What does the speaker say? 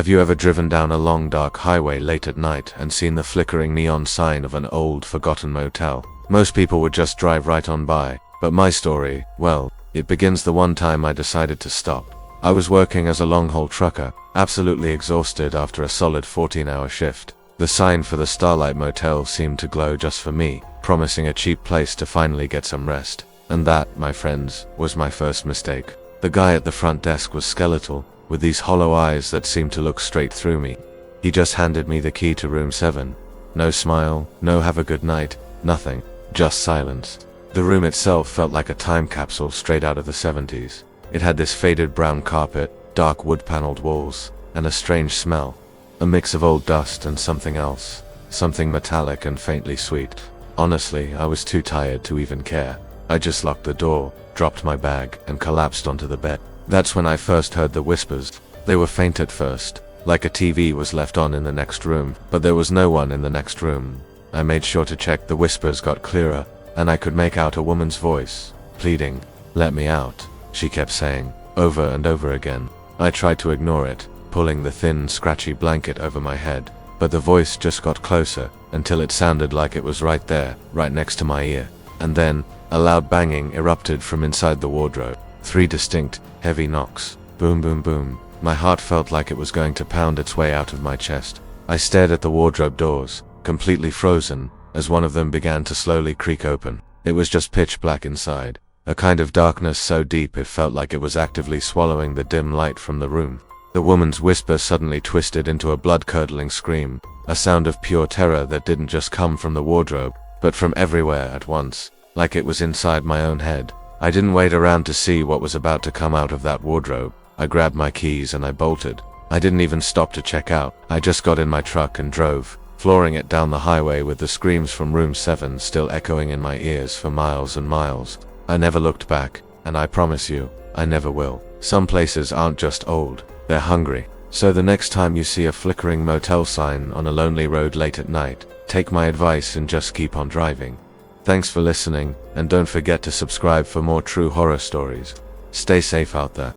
Have you ever driven down a long dark highway late at night and seen the flickering neon sign of an old, forgotten motel? Most people would just drive right on by, but my story, well, it begins the one time I decided to stop. I was working as a long-haul trucker, absolutely exhausted after a solid 14-hour shift. The sign for the Starlight Motel seemed to glow just for me, promising a cheap place to finally get some rest. And that, my friends, was my first mistake. The guy at the front desk was skeletal, with these hollow eyes that seemed to look straight through me. He just handed me the key to room 7. No smile, no have a good night, nothing, just silence. The room itself felt like a time capsule straight out of the 70s. It had this faded brown carpet, dark wood-paneled walls, and a strange smell. A mix of old dust and something else. Something metallic and faintly sweet. Honestly, I was too tired to even care. I just locked the door, dropped my bag, and collapsed onto the bed. That's when I first heard the whispers. They were faint at first, like a TV was left on in the next room, but there was no one in the next room. I made sure to check. The whispers got clearer, and I could make out a woman's voice, pleading, "Let me out," she kept saying, over and over again. I tried to ignore it, pulling the thin, scratchy blanket over my head, but the voice just got closer, until it sounded like it was right there, right next to my ear. And then, a loud banging erupted from inside the wardrobe. 3 distinct, heavy knocks. Boom, boom, boom. My heart felt like it was going to pound its way out of my chest. I stared at the wardrobe doors, completely frozen, as one of them began to slowly creak open. It was just pitch black inside, a kind of darkness so deep it felt like it was actively swallowing the dim light from the room. The woman's whisper suddenly twisted into a blood-curdling scream, a sound of pure terror that didn't just come from the wardrobe, but from everywhere at once, like it was inside my own head. I didn't wait around to see what was about to come out of that wardrobe. I grabbed my keys and I bolted. I didn't even stop to check out. I just got in my truck and drove, flooring it down the highway with the screams from room 7 still echoing in my ears for miles and miles. I never looked back, and I promise you, I never will. Some places aren't just old, they're hungry. So the next time you see a flickering motel sign on a lonely road late at night, take my advice and just keep on driving. Thanks for listening, and don't forget to subscribe for more true horror stories. Stay safe out there.